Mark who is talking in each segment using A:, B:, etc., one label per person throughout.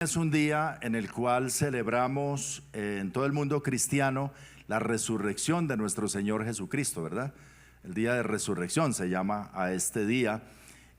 A: Es un día en el cual celebramos en todo el mundo cristiano la resurrección de nuestro Señor Jesucristo, ¿verdad? El día de resurrección se llama a este día,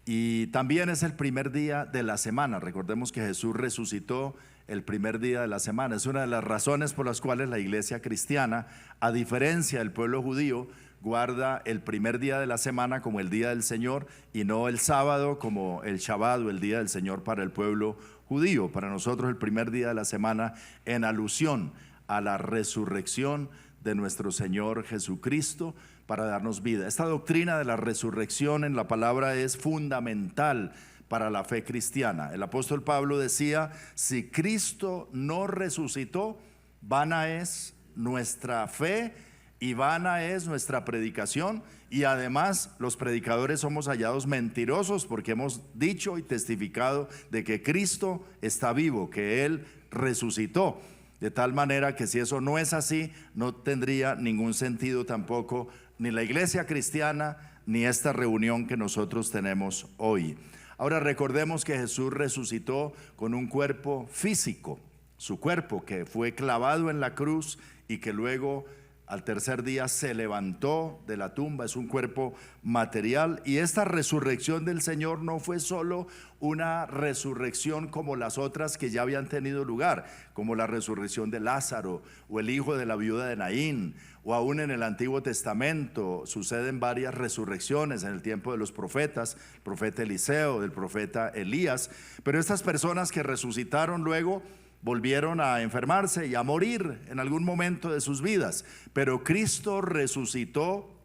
A: y también es el primer día de la semana. Recordemos que Jesús resucitó el primer día de la semana. Es una de las razones por las cuales la iglesia cristiana, a diferencia del pueblo judío, guarda el primer día de la semana como el día del Señor y no el sábado como el Shabbat o el día del Señor para el pueblo judío. Para nosotros el primer día de la semana, en alusión a la resurrección de nuestro Señor Jesucristo para darnos vida. Esta doctrina de la resurrección en la palabra es fundamental para la fe cristiana. El apóstol Pablo decía: si Cristo no resucitó, vana es nuestra fe y vana es nuestra predicación, y además los predicadores somos hallados mentirosos, porque hemos dicho y testificado de que Cristo está vivo, que Él resucitó. De tal manera que si eso no es así, no tendría ningún sentido tampoco ni la iglesia cristiana ni esta reunión que nosotros tenemos hoy. Ahora recordemos que Jesús resucitó con un cuerpo físico, su cuerpo que fue clavado en la cruz y que luego al tercer día se levantó de la tumba. Es un cuerpo material, y esta resurrección del Señor no fue solo una resurrección como las otras que ya habían tenido lugar, como la resurrección de Lázaro o el hijo de la viuda de Naín, o aún en el Antiguo Testamento suceden varias resurrecciones en el tiempo de los profetas, el profeta Eliseo, del profeta Elías. Pero estas personas que resucitaron luego volvieron a enfermarse y a morir en algún momento de sus vidas, pero Cristo resucitó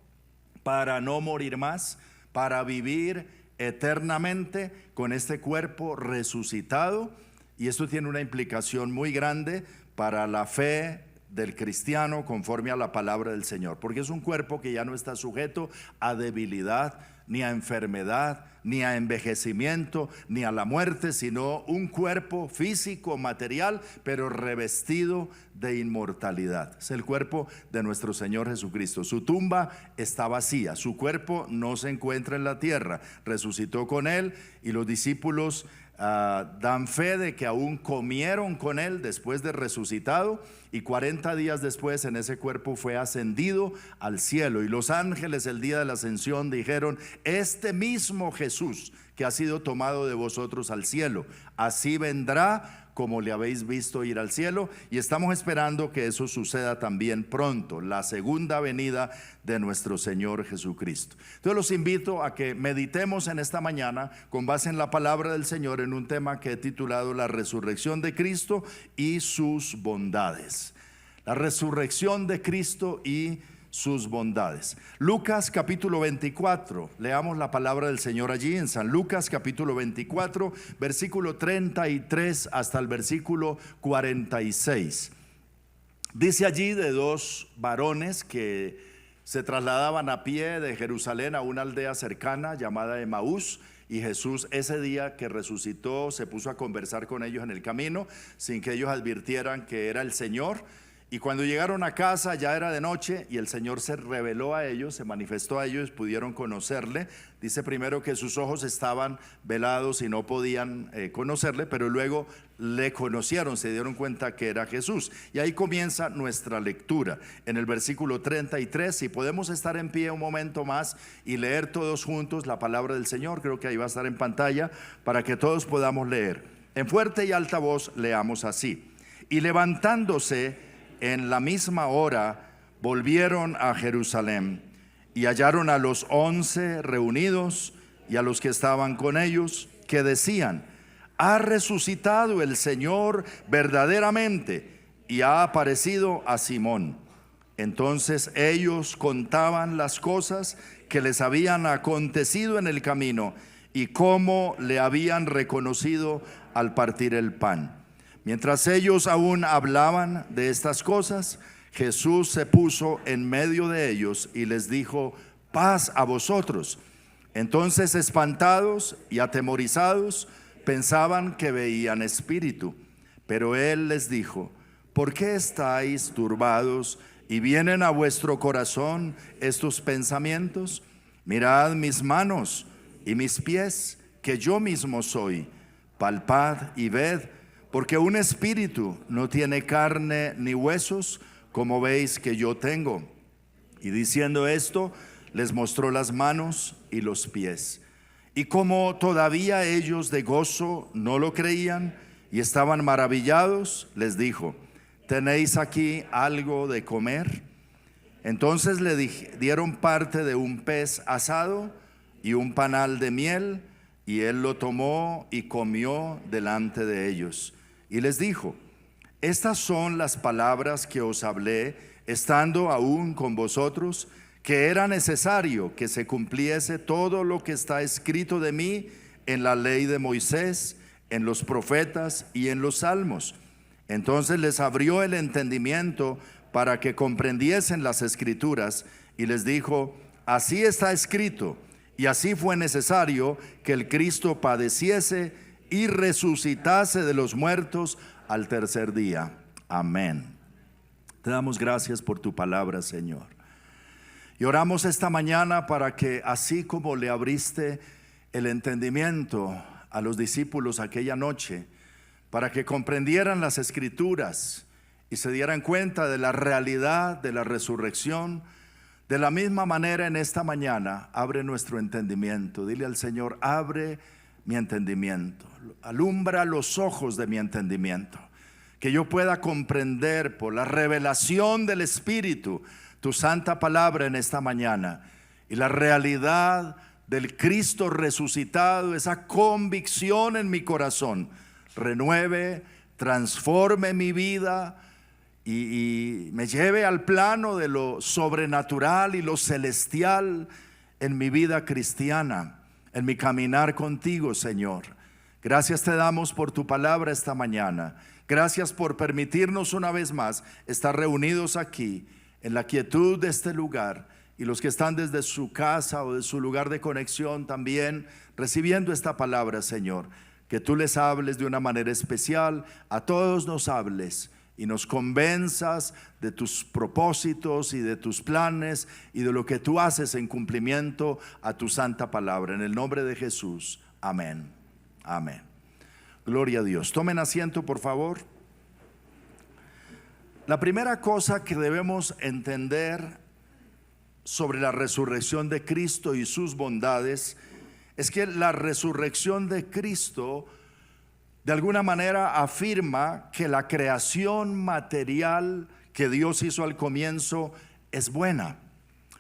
A: para no morir más, para vivir eternamente con este cuerpo resucitado. Y esto tiene una implicación muy grande para la fe del cristiano conforme a la palabra del Señor, porque es un cuerpo que ya no está sujeto a debilidad, ni a enfermedad, ni a envejecimiento, ni a la muerte, sino un cuerpo físico, material, pero revestido de inmortalidad. Es el cuerpo de nuestro Señor Jesucristo. Su tumba está vacía, su cuerpo no se encuentra en la tierra, resucitó con Él, y los discípulos dan fe de que aún comieron con Él después de resucitado, y 40 días después en ese cuerpo fue ascendido al cielo, y los ángeles el día de la ascensión dijeron: este mismo Jesús que ha sido tomado de vosotros al cielo, así vendrá como le habéis visto ir al cielo. Y estamos esperando que eso suceda también pronto, la segunda venida de nuestro Señor Jesucristo. Entonces los invito a que meditemos en esta mañana con base en la palabra del Señor en un tema que he titulado la resurrección de Cristo y sus bondades. La resurrección de Cristo y sus bondades. Lucas capítulo 24, leamos la palabra del Señor allí en San Lucas capítulo 24, versículo 33 hasta el versículo 46. Dice allí de dos varones que se trasladaban a pie de Jerusalén a una aldea cercana llamada Emaús, y Jesús ese día que resucitó se puso a conversar con ellos en el camino sin que ellos advirtieran que era el Señor. Y cuando llegaron a casa ya era de noche, y el Señor se reveló a ellos, se manifestó a ellos, pudieron conocerle. Dice primero que sus ojos estaban velados y no podían conocerle, pero luego le conocieron, se dieron cuenta que era Jesús. Y ahí comienza nuestra lectura en el versículo 33. Si podemos estar en pie un momento más y leer todos juntos la palabra del Señor, creo que ahí va a estar en pantalla para que todos podamos leer. En fuerte y alta voz leamos así: y levantándose en la misma hora volvieron a Jerusalén, y hallaron a los 11 reunidos y a los que estaban con ellos, que decían: ha resucitado el Señor verdaderamente, y ha aparecido a Simón. Entonces ellos contaban las cosas que les habían acontecido en el camino, y cómo le habían reconocido al partir el pan. Mientras ellos aún hablaban de estas cosas, Jesús se puso en medio de ellos y les dijo: paz a vosotros. Entonces, espantados y atemorizados, pensaban que veían espíritu. Pero Él les dijo: ¿por qué estáis turbados y vienen a vuestro corazón estos pensamientos? Mirad mis manos y mis pies, que yo mismo soy. Palpad y ved, porque un espíritu no tiene carne ni huesos, como veis que yo tengo. Y diciendo esto, les mostró las manos y los pies. Y como todavía ellos de gozo no lo creían y estaban maravillados, les dijo: ¿tenéis aquí algo de comer? Entonces le dieron parte de un pez asado y un panal de miel, y él lo tomó y comió delante de ellos. Y les dijo: estas son las palabras que os hablé estando aún con vosotros, que era necesario que se cumpliese todo lo que está escrito de mí en la ley de Moisés, en los profetas y en los salmos. Entonces les abrió el entendimiento para que comprendiesen las escrituras, y les dijo: así está escrito, y así fue necesario que el Cristo padeciese y resucitase de los muertos al tercer día. Amén. Te damos gracias por tu palabra, Señor. Y oramos esta mañana para que, así como le abriste el entendimiento a los discípulos aquella noche, para que comprendieran las escrituras y se dieran cuenta de la realidad de la resurrección, de la misma manera en esta mañana abre nuestro entendimiento. Dile al Señor: abre mi entendimiento, alumbra los ojos de mi entendimiento, que yo pueda comprender por la revelación del Espíritu tu santa palabra en esta mañana, y la realidad del Cristo resucitado, esa convicción en mi corazón, renueve, transforme mi vida y me lleve al plano de lo sobrenatural y lo celestial en mi vida cristiana, en mi caminar contigo, Señor. Gracias te damos por tu palabra esta mañana. Gracias por permitirnos una vez más estar reunidos aquí en la quietud de este lugar, y los que están desde su casa o de su lugar de conexión también recibiendo esta palabra, Señor. Que tú les hables de una manera especial, a todos nos hables y nos convenzas de tus propósitos y de tus planes y de lo que tú haces en cumplimiento a tu santa palabra. En el nombre de Jesús, amén. Amén. Gloria a Dios. Tomen asiento, por favor. La primera cosa que debemos entender sobre la resurrección de Cristo y sus bondades es que la resurrección de Cristo de alguna manera afirma que la creación material que Dios hizo al comienzo es buena.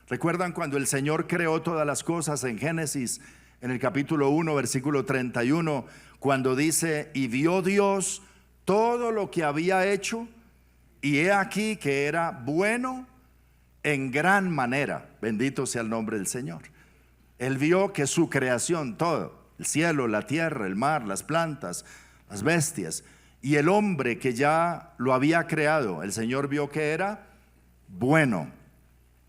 A: ¿Recuerdan cuando el Señor creó todas las cosas en Génesis, en el capítulo 1, versículo 31, cuando dice: y vio Dios todo lo que había hecho, y he aquí que era bueno en gran manera? Bendito sea el nombre del Señor. Él vio que su creación, todo, el cielo, la tierra, el mar, las plantas, las bestias, y el hombre que ya lo había creado, el Señor vio que era bueno.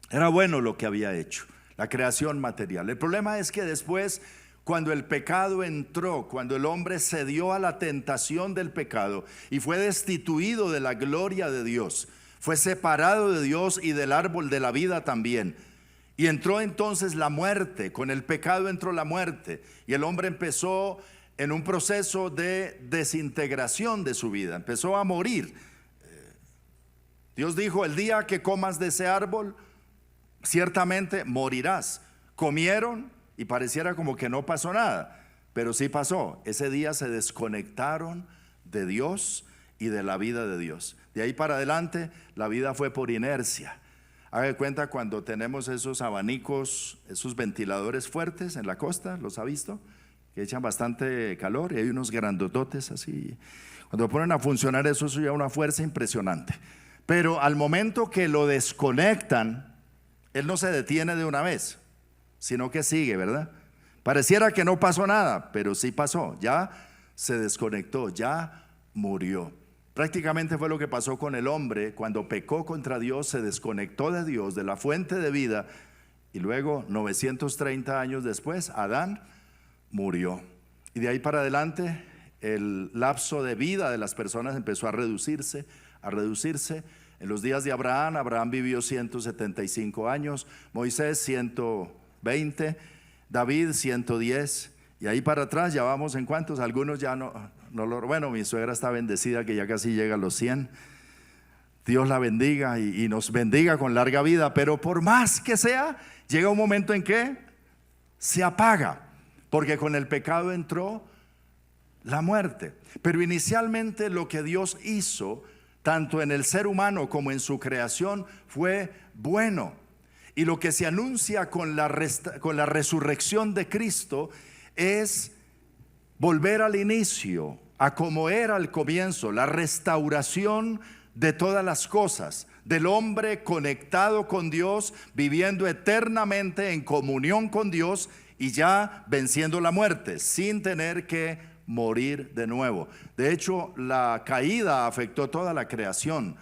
A: Era bueno lo que había hecho, la creación material. El problema es que después, cuando el pecado entró, cuando el hombre cedió a la tentación del pecado y fue destituido de la gloria de Dios, fue separado de Dios y del árbol de la vida también, y entró entonces la muerte. Con el pecado entró la muerte, y el hombre empezó en un proceso de desintegración de su vida, empezó a morir. Dios dijo: el día que comas de ese árbol, ciertamente morirás. Comieron y pareciera como que no pasó nada, pero sí pasó. Ese día se desconectaron de Dios y de la vida de Dios. De ahí para adelante la vida fue por inercia. Haga de cuenta cuando tenemos esos abanicos, esos ventiladores fuertes en la costa, ¿los ha visto? Que echan bastante calor, y hay unos grandototes así. Cuando ponen a funcionar eso ya una fuerza impresionante. Pero al momento que lo desconectan, él no se detiene de una vez, sino que sigue, ¿verdad? Pareciera que no pasó nada, pero sí pasó. Ya se desconectó, ya murió. Prácticamente fue lo que pasó con el hombre cuando pecó contra Dios, se desconectó de Dios, de la fuente de vida, y luego 930 años después Adán murió. Y de ahí para adelante el lapso de vida de las personas empezó a reducirse, a reducirse. En los días de Abraham, Abraham vivió 175 años, Moisés 120, David 110, y ahí para atrás ya vamos en cuántos, algunos ya no, Bueno, mi suegra está bendecida, que ya casi llega a los 100. Dios la bendiga y nos bendiga con larga vida, pero por más que sea, llega un momento en que se apaga, porque con el pecado entró la muerte. Pero inicialmente lo que Dios hizo, tanto en el ser humano como en su creación, fue bueno. Y lo que se anuncia con la resurrección de Cristo es volver al inicio, a como era al comienzo, la restauración de todas las cosas, del hombre conectado con Dios, viviendo eternamente en comunión con Dios y ya venciendo la muerte, sin tener que morir de nuevo. De hecho, la caída afectó toda la creación,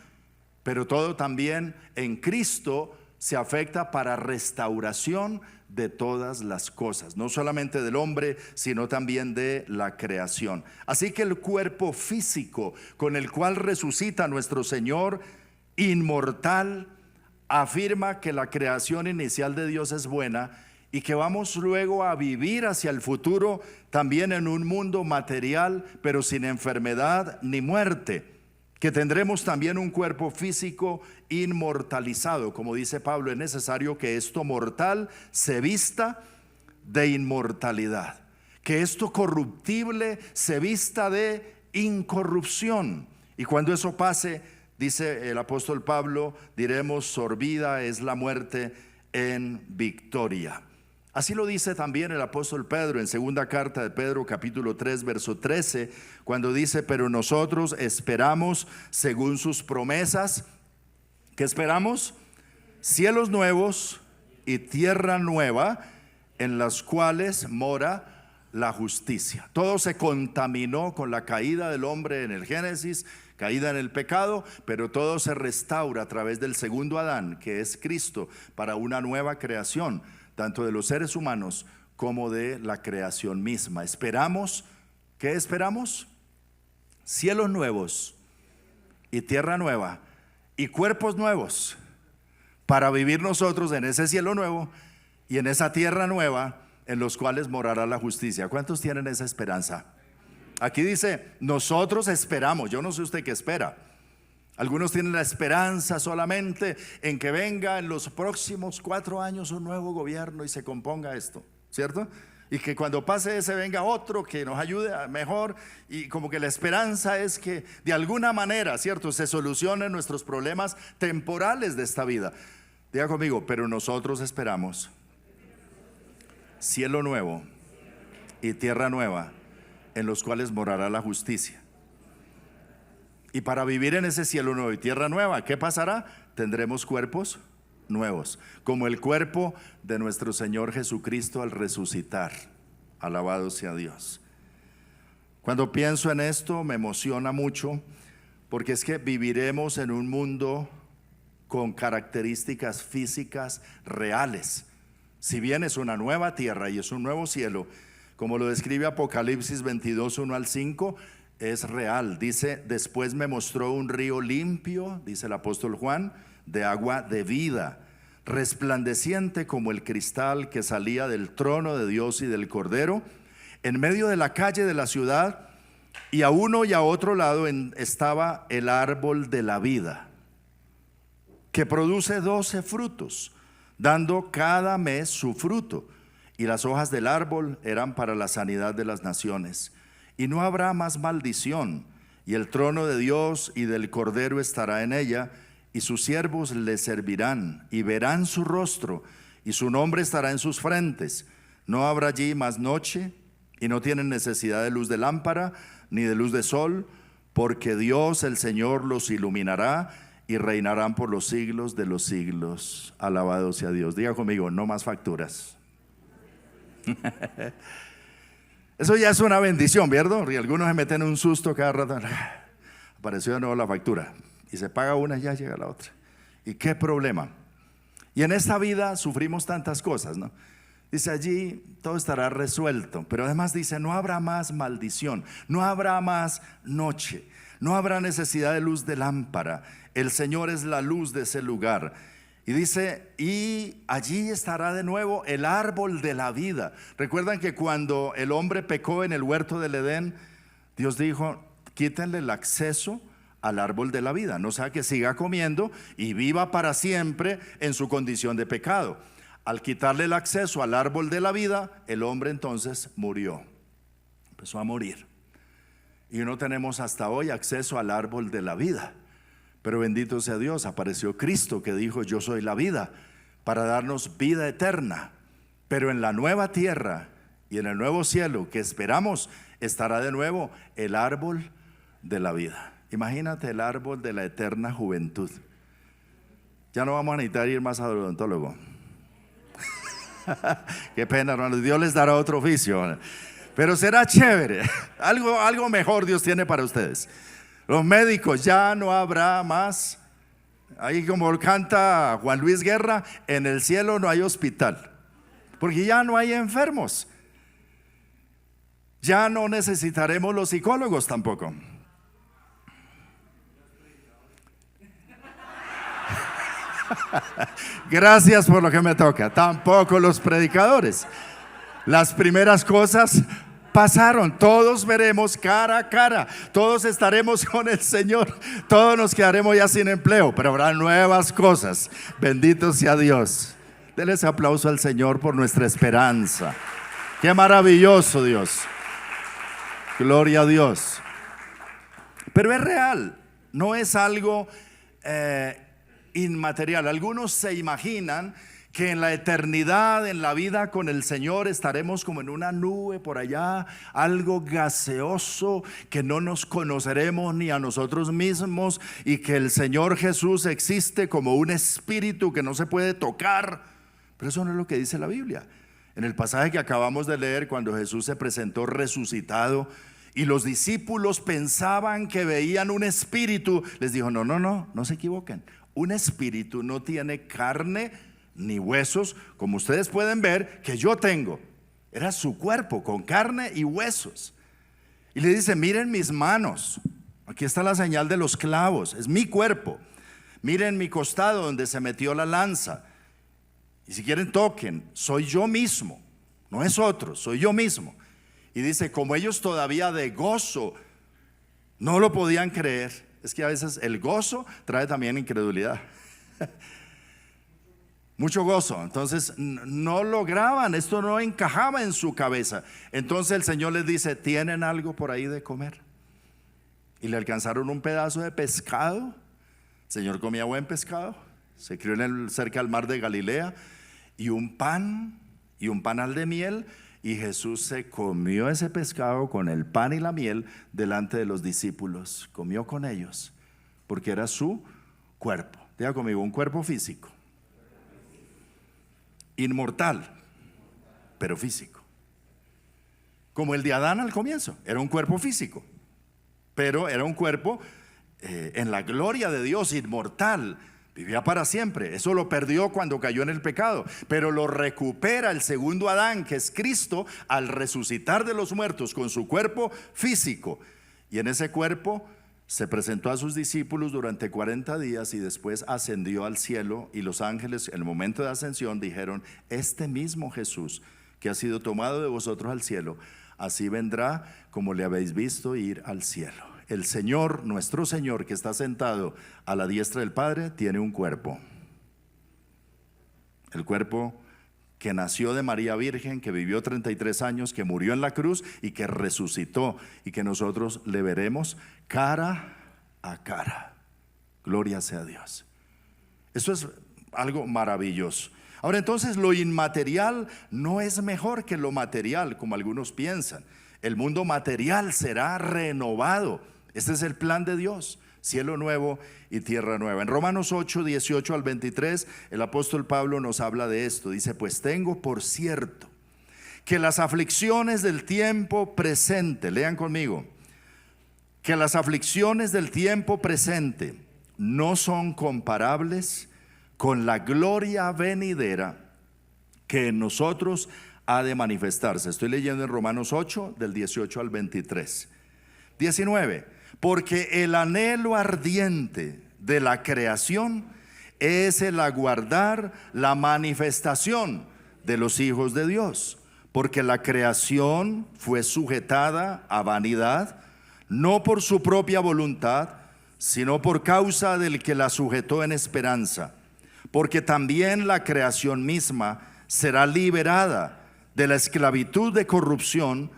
A: pero todo también en Cristo se afecta para restauración de todas las cosas, no solamente del hombre, sino también de la creación. Así que el cuerpo físico con el cual resucita nuestro Señor, inmortal, afirma que la creación inicial de Dios es buena y que vamos luego a vivir hacia el futuro también en un mundo material, pero sin enfermedad ni muerte, que tendremos también un cuerpo físico inmortalizado. Como dice Pablo, es necesario que esto mortal se vista de inmortalidad, que esto corruptible se vista de incorrupción. Y cuando eso pase, dice el apóstol Pablo, diremos: sorbida es la muerte en victoria. Así lo dice también el apóstol Pedro en segunda carta de Pedro, capítulo 3, verso 13, cuando dice: pero nosotros esperamos según sus promesas. ¿Qué esperamos? Cielos nuevos y tierra nueva, en las cuales mora la justicia. Todo se contaminó con la caída del hombre en el Génesis, caída en el pecado, pero todo se restaura a través del segundo Adán, que es Cristo, para una nueva creación, tanto de los seres humanos como de la creación misma. Esperamos, ¿qué esperamos? Cielos nuevos y tierra nueva y cuerpos nuevos, para vivir nosotros en ese cielo nuevo y en esa tierra nueva, en los cuales morará la justicia. ¿Cuántos tienen esa esperanza? Aquí dice: nosotros esperamos. Yo no sé usted qué espera. Algunos tienen la esperanza solamente en que venga en los próximos 4 años un nuevo gobierno y se componga esto, ¿cierto? Y que cuando pase ese venga otro que nos ayude a mejor, y como que la esperanza es que de alguna manera, ¿cierto?, se solucionen nuestros problemas temporales de esta vida. Diga conmigo: pero nosotros esperamos cielo nuevo y tierra nueva, en los cuales morará la justicia. Y para vivir en ese cielo nuevo y tierra nueva, ¿qué pasará? Tendremos cuerpos nuevos, como el cuerpo de nuestro Señor Jesucristo al resucitar. Alabado sea Dios. Cuando pienso en esto me emociona mucho, porque es que viviremos en un mundo con características físicas reales. Si bien es una nueva tierra y es un nuevo cielo, como lo describe Apocalipsis 22, 1 al 5, es real. Dice: después me mostró un río limpio, dice el apóstol Juan, de agua de vida, resplandeciente como el cristal, que salía del trono de Dios y del Cordero, en medio de la calle de la ciudad, y a uno y a otro lado estaba el árbol de la vida, que produce 12 frutos, dando cada mes su fruto, y las hojas del árbol eran para la sanidad de las naciones. Y no habrá más maldición, y el trono de Dios y del Cordero estará en ella, y sus siervos le servirán, y verán su rostro, y su nombre estará en sus frentes. No habrá allí más noche, y no tienen necesidad de luz de lámpara, ni de luz de sol, porque Dios el Señor los iluminará, y reinarán por los siglos de los siglos. Alabado sea Dios. Diga conmigo: no más facturas. Eso ya es una bendición, ¿verdad? Y algunos se meten un susto cada rato. Apareció de nuevo la factura y se paga una y ya llega la otra. ¿Y qué problema? Y en esta vida sufrimos tantas cosas, ¿no? Dice allí: todo estará resuelto. Pero además dice: no habrá más maldición, no habrá más noche, no habrá necesidad de luz de lámpara. El Señor es la luz de ese lugar. Y dice: y allí estará de nuevo el árbol de la vida. Recuerdan que cuando el hombre pecó en el huerto del Edén, Dios dijo, quítenle el acceso al árbol de la vida, no sea que siga comiendo y viva para siempre en su condición de pecado. Al quitarle el acceso al árbol de la vida, el hombre entonces murió, empezó a morir. Y no tenemos hasta hoy acceso al árbol de la vida. Pero bendito sea Dios, apareció Cristo que dijo, yo soy la vida, para darnos vida eterna. Pero en la nueva tierra y en el nuevo cielo que esperamos, estará de nuevo el árbol de la vida. Imagínate el árbol de la eterna juventud. Ya no vamos a necesitar ir más al odontólogo. Qué pena, hermanos, Dios les dará otro oficio. Pero será chévere, algo mejor Dios tiene para ustedes. Los médicos, ya no habrá más, ahí como canta Juan Luis Guerra, en el cielo no hay hospital, porque ya no hay enfermos. Ya no necesitaremos los psicólogos tampoco. Gracias por lo que me toca. Tampoco los predicadores. Las primeras cosas pasaron, todos veremos cara a cara, todos estaremos con el Señor, todos nos quedaremos ya sin empleo, pero habrá nuevas cosas. Bendito sea Dios. Denle ese aplauso al Señor por nuestra esperanza. Qué maravilloso Dios. Gloria a Dios. Pero es real, no es algo inmaterial. Algunos se imaginan que en la eternidad, en la vida con el Señor, estaremos como en una nube por allá, algo gaseoso, que no nos conoceremos ni a nosotros mismos, y que el Señor Jesús existe como un espíritu que no se puede tocar. Pero eso no es lo que dice la Biblia. En el pasaje que acabamos de leer, cuando Jesús se presentó resucitado y los discípulos pensaban que veían un espíritu, les dijo, no se equivoquen. Un espíritu no tiene carne ni huesos, como ustedes pueden ver que yo tengo. Era su cuerpo con carne y huesos. Y le dice, miren mis manos, aquí está la señal de los clavos, es mi cuerpo. Miren mi costado donde se metió la lanza. Y si quieren toquen, soy yo mismo, no es otro, soy yo mismo. Y dice, como ellos todavía de gozo no lo podían creer. Es que a veces el gozo trae también incredulidad. Mucho gozo, entonces no lograban, esto no encajaba en su cabeza. Entonces el Señor les dice, ¿tienen algo por ahí de comer? Y le alcanzaron un pedazo de pescado. El Señor comía buen pescado, se crió cerca del mar de Galilea, y un panal de miel, y Jesús se comió ese pescado con el pan y la miel delante de los discípulos, comió con ellos, porque era su cuerpo. Diga conmigo, un cuerpo físico. Inmortal, pero físico. Como el de Adán al comienzo, era un cuerpo físico, pero era un cuerpo en la gloria de Dios, inmortal, vivía para siempre. Eso lo perdió cuando cayó en el pecado, pero lo recupera el segundo Adán, que es Cristo, al resucitar de los muertos con su cuerpo físico. Y en ese cuerpo se presentó a sus discípulos durante 40 días y después ascendió al cielo, y los ángeles en el momento de ascensión dijeron, este mismo Jesús que ha sido tomado de vosotros al cielo, así vendrá como le habéis visto ir al cielo. El Señor, nuestro Señor, que está sentado a la diestra del Padre, tiene un cuerpo. El cuerpo que nació de María Virgen, que vivió 33 años, que murió en la cruz y que resucitó, y que nosotros le veremos cara a cara. Gloria sea a Dios. Eso es algo maravilloso. Ahora entonces, lo inmaterial no es mejor que lo material, como algunos piensan. El mundo material será renovado. Este es el plan de Dios. Cielo nuevo y tierra nueva. En Romanos 8, 18 al 23, el apóstol Pablo nos habla de esto. Dice, pues tengo por cierto que las aflicciones del tiempo presente, lean conmigo, que las aflicciones del tiempo presente no son comparables con la gloria venidera que en nosotros ha de manifestarse. Estoy leyendo en Romanos 8, del 18 al 23. 19. Porque el anhelo ardiente de la creación es el aguardar la manifestación de los hijos de Dios. Porque la creación fue sujetada a vanidad no por su propia voluntad, sino por causa del que la sujetó en esperanza, porque también la creación misma será liberada de la esclavitud de corrupción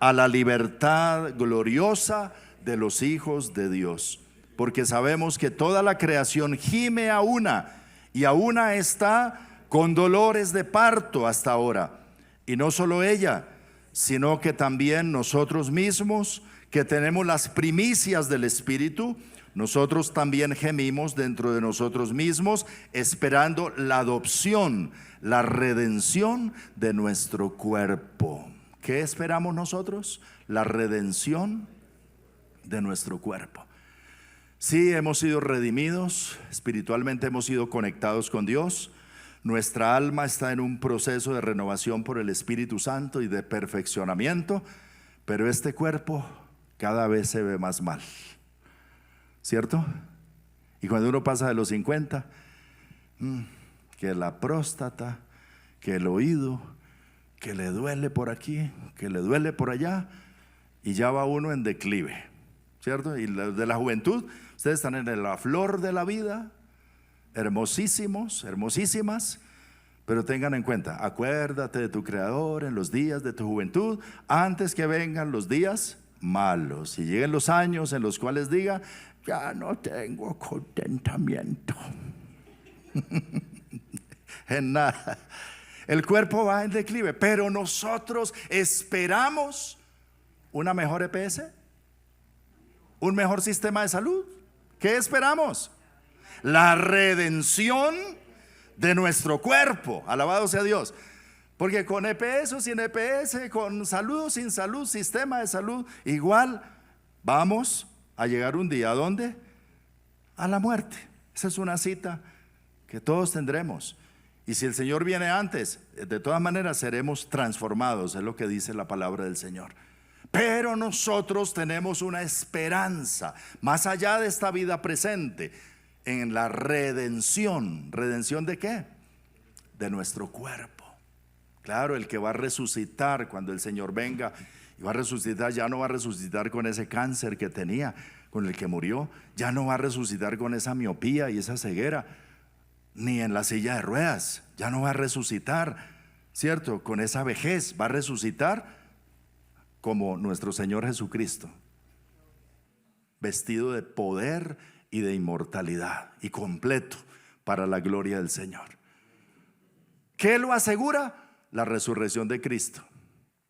A: a la libertad gloriosa de los hijos de Dios. Porque sabemos que toda la creación gime a una, y a una está con dolores de parto hasta ahora. Y no solo ella, sino que también nosotros mismos, que tenemos las primicias del Espíritu, nosotros también gemimos dentro de nosotros mismos, esperando la adopción, la redención de nuestro cuerpo. ¿Qué esperamos nosotros? La redención de nuestro cuerpo. Sí, hemos sido redimidos, espiritualmente hemos sido conectados con Dios. Nuestra alma está en un proceso de renovación por el Espíritu Santo y de perfeccionamiento, pero este cuerpo cada vez se ve más mal, ¿cierto? Y cuando uno pasa de los 50, que la próstata, que el oído, que le duele por aquí, que le duele por allá, y ya va uno en declive, ¿cierto? Y de la juventud, ustedes están en la flor de la vida, hermosísimos, hermosísimas, pero tengan en cuenta, acuérdate de tu Creador en los días de tu juventud, antes que vengan los días malos y lleguen los años en los cuales diga, ya no tengo contentamiento en nada. El cuerpo va en declive, pero nosotros esperamos una mejor EPS, un mejor sistema de salud. ¿Qué esperamos? La redención de nuestro cuerpo. Alabado sea Dios. Porque con EPS o sin EPS, con salud o sin salud, sistema de salud, igual vamos a llegar un día. ¿A dónde? A la muerte. Esa es una cita que todos tendremos. Y si el Señor viene antes, de todas maneras seremos transformados, es lo que dice la palabra del Señor. Pero nosotros tenemos una esperanza más allá de esta vida presente, en la redención. ¿Redención de qué? De nuestro cuerpo. Claro, el que va a resucitar cuando el Señor venga, y va a resucitar, ya no va a resucitar con ese cáncer que tenía, con el que murió, ya no va a resucitar con esa miopía y esa ceguera, ni en la silla de ruedas, ya no va a resucitar, ¿cierto? Con esa vejez, va a resucitar como nuestro Señor Jesucristo, vestido de poder y de inmortalidad y completo para la gloria del Señor. ¿Qué lo asegura? La resurrección de Cristo.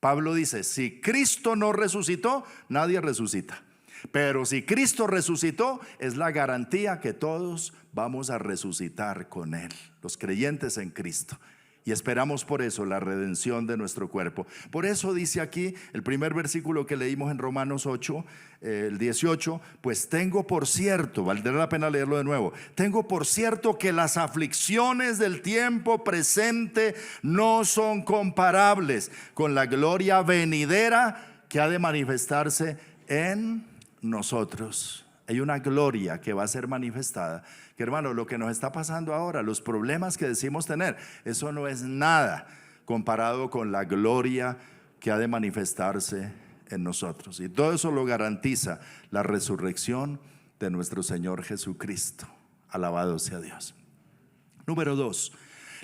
A: Pablo dice, si Cristo no resucitó, nadie resucita. Pero si Cristo resucitó, es la garantía que todos vamos a resucitar con Él, los creyentes en Cristo. Y esperamos por eso la redención de nuestro cuerpo. Por eso dice aquí el primer versículo que leímos en Romanos 8, el 18, pues tengo por cierto, valdrá la pena leerlo de nuevo, tengo por cierto que las aflicciones del tiempo presente no son comparables con la gloria venidera que ha de manifestarse en nosotros. Hay una gloria que va a ser manifestada. Que hermano, lo que nos está pasando ahora, los problemas que decimos tener, eso no es nada comparado con la gloria que ha de manifestarse en nosotros. Y todo eso lo garantiza la resurrección de nuestro Señor Jesucristo. Alabado sea Dios. Número 2,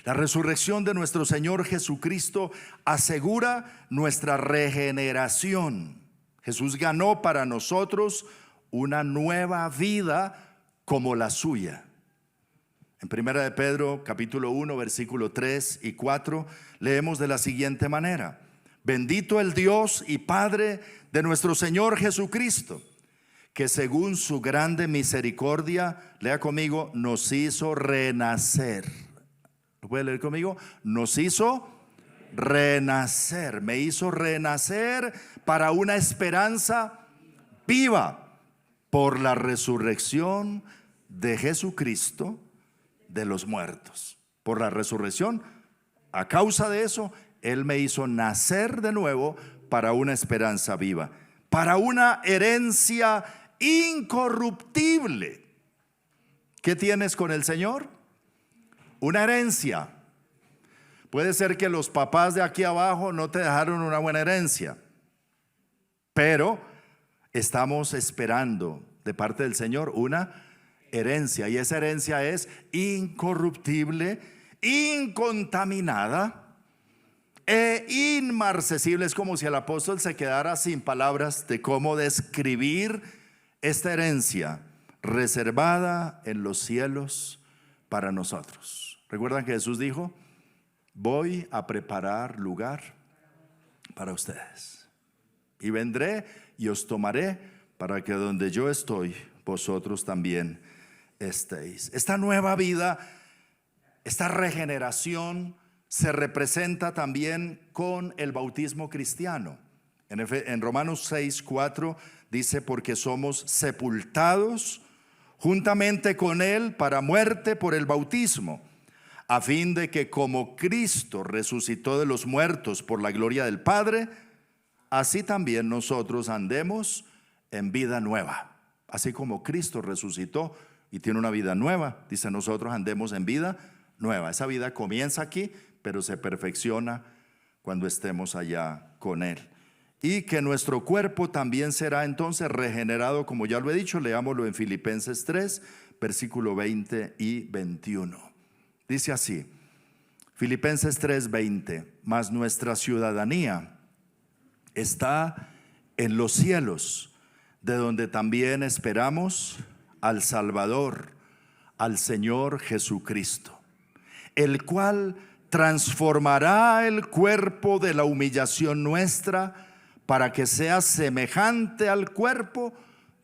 A: la resurrección de nuestro Señor Jesucristo asegura nuestra regeneración. Jesús ganó para nosotros una nueva vida como la suya. En primera de Pedro capítulo 1 versículo 3 y 4 leemos de la siguiente manera: bendito el Dios y Padre de nuestro Señor Jesucristo, que según su grande misericordia, lea conmigo, nos hizo renacer. ¿Lo puede leer conmigo? Nos hizo renacer, me hizo renacer para una esperanza viva por la resurrección de Jesucristo de los muertos. Por la resurrección, a causa de eso, Él me hizo nacer de nuevo para una esperanza viva, para una herencia incorruptible. ¿Qué tienes con el Señor? Una herencia. Puede ser que los papás de aquí abajo no te dejaron una buena herencia, pero estamos esperando de parte del Señor una herencia, y esa herencia es incorruptible, incontaminada e inmarcesible. Es como si el apóstol se quedara sin palabras de cómo describir esta herencia reservada en los cielos para nosotros. ¿Recuerdan que Jesús dijo: voy a preparar lugar para ustedes, y vendré y os tomaré, para que donde yo estoy, vosotros también estéis? Esta nueva vida, esta regeneración, se representa también con el bautismo cristiano. En Romanos 6:4 dice: porque somos sepultados juntamente con Él para muerte por el bautismo, a fin de que como Cristo resucitó de los muertos por la gloria del Padre, así también nosotros andemos en vida nueva. Así como Cristo resucitó y tiene una vida nueva, dice, nosotros andemos en vida nueva. Esa vida comienza aquí, pero se perfecciona cuando estemos allá con Él. Y que nuestro cuerpo también será entonces regenerado, como ya lo he dicho. Leámoslo en Filipenses 3, versículo 20 y 21. Dice así, Filipenses 3, 20: mas nuestra ciudadanía está en los cielos, de donde también esperamos al Salvador, al Señor Jesucristo, el cual transformará el cuerpo de la humillación nuestra, para que sea semejante al cuerpo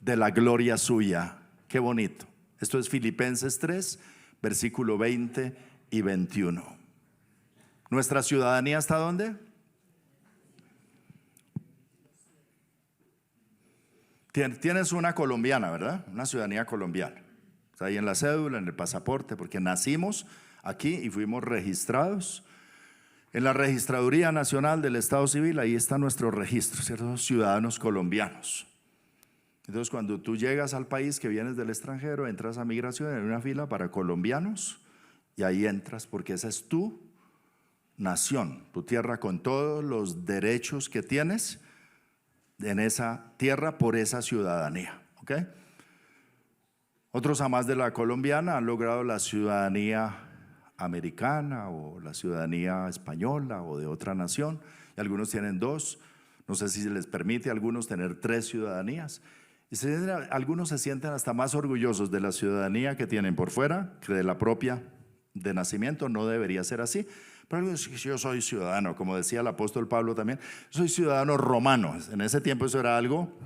A: de la gloria suya. Qué bonito. Esto es Filipenses 3, versículo 20 y 21. ¿Nuestra ciudadanía está dónde? Tienes una colombiana, ¿verdad? Una ciudadanía colombiana. Está ahí en la cédula, en el pasaporte, porque nacimos aquí y fuimos registrados en la Registraduría Nacional del Estado Civil. Ahí está nuestro registro, ¿cierto? Ciudadanos colombianos. Entonces, cuando tú llegas al país que vienes del extranjero, entras a migración en una fila para colombianos, y ahí entras porque esa es tu nación, tu tierra, con todos los derechos que tienes en esa tierra por esa ciudadanía, ¿ok? Otros, a más de la colombiana, han logrado la ciudadanía americana o la ciudadanía española o de otra nación, y algunos tienen dos. No sé si se les permite a algunos tener 3 ciudadanías, y algunos se sienten hasta más orgullosos de la ciudadanía que tienen por fuera que de la propia de nacimiento. No debería ser así, pero yo soy ciudadano, como decía el apóstol Pablo también, soy ciudadano romano. En ese tiempo eso era algo,